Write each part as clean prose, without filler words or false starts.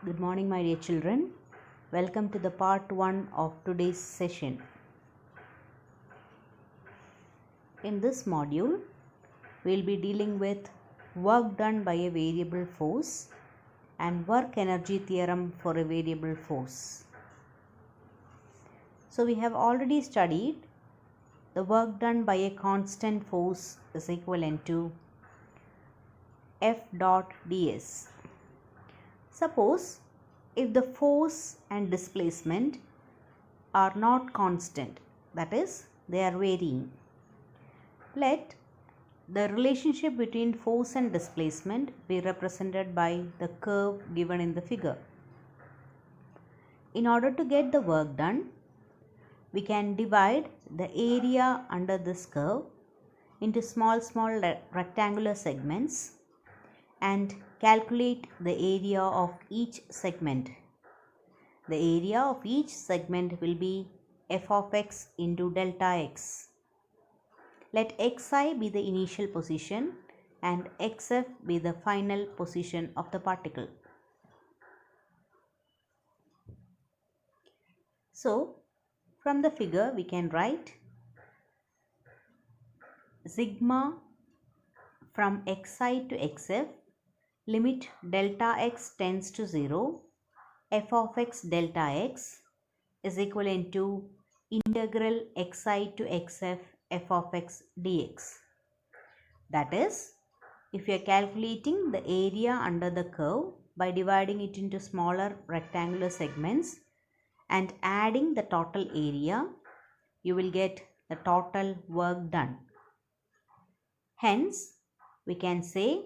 Good morning, my dear children. Welcome to the part 1 of today's session. In this module, we'll be dealing with work done by a variable force and work energy theorem for a variable force. So we have already studied the work done by a constant force is equivalent to F dot ds. Suppose if the force and displacement are not constant, that is, they are varying, let the relationship between force and displacement be represented by the curve given in the figure. In order to get the work done, we can divide the area under this curve into small rectangular segments and calculate the area of each segment. The area of each segment will be f of x into delta x. Let xi be the initial position and xf be the final position of the particle. So, from the figure we can write sigma from xi to xf, limit delta x tends to 0, f of x delta x is equivalent to integral xi to xf f of x dx. That is, if you are calculating the area under the curve by dividing it into smaller rectangular segments and adding the total area, you will get the total work done. Hence, we can say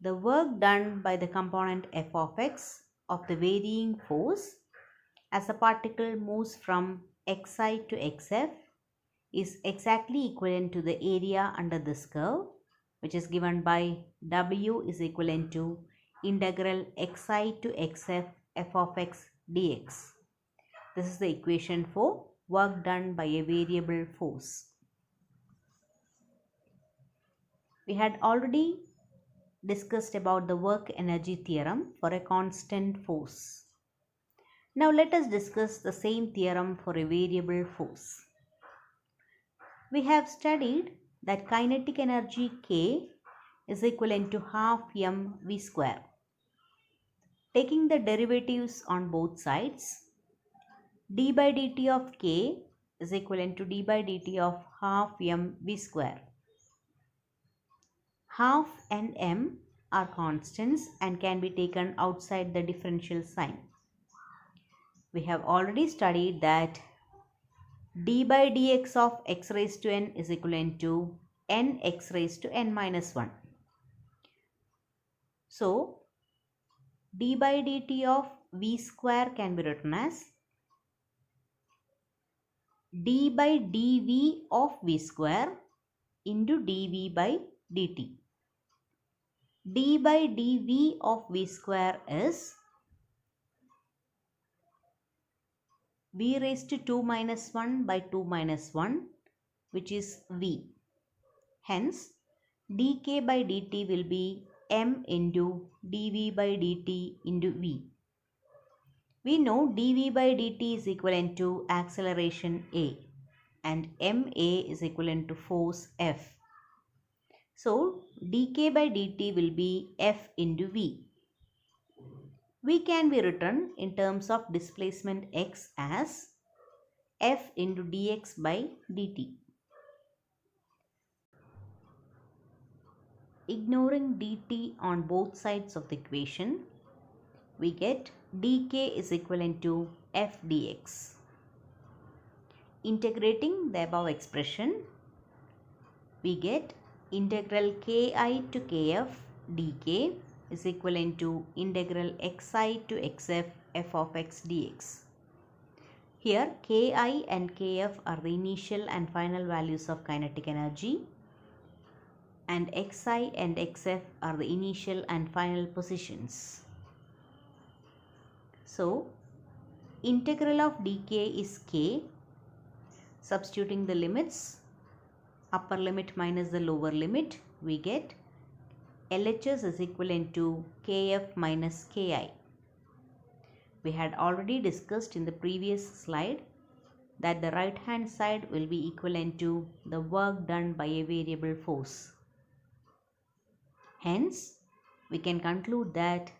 the work done by the component f of x of the varying force as the particle moves from xi to xf is exactly equivalent to the area under this curve, which is given by w is equivalent to integral xi to xf f of x dx. This is the equation for work done by a variable force. We had already discussed about the work energy theorem for a constant force. Now let us discuss the same theorem for a variable force. We have studied that kinetic energy K is equivalent to half mv square. Taking the derivatives on both sides, d by dt of K is equivalent to d by dt of half mv square. Half and m are constants and can be taken outside the differential sign. We have already studied that d by dx of x raised to n is equivalent to n x raised to n minus 1. So, d by dt of v square can be written as d by dv of v square into dv by dt. D by dv of v square is v raised to 2 minus 1 by 2 minus 1, which is v. Hence, dk by dt will be m into dv by dt into v. We know dv by dt is equivalent to acceleration a and ma is equivalent to force F. So, dk by dt will be F into v. V can be written in terms of displacement x as F into dx by dt. Ignoring dt on both sides of the equation, we get dk is equivalent to f dx. Integrating the above expression, we get integral ki to kf dk is equivalent to integral xi to xf f of x dx. Here ki and kf are the initial and final values of kinetic energy, and xi and xf are the initial and final positions. So, integral of dk is k. Substituting the limits, upper limit minus the lower limit, we get LHS is equivalent to kf minus ki. We had already discussed in the previous slide that the right hand side will be equivalent to the work done by a variable force. Hence, we can conclude that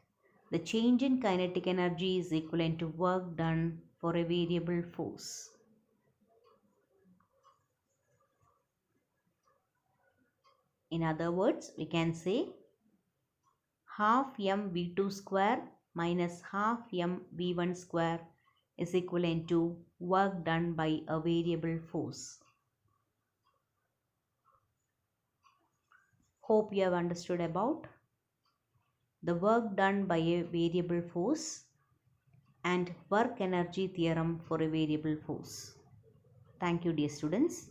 the change in kinetic energy is equivalent to work done for a variable force. In other words, we can say half mv2 square minus half mv1 square is equivalent to work done by a variable force. Hope you have understood about the work done by a variable force and work energy theorem for a variable force. Thank you, dear students.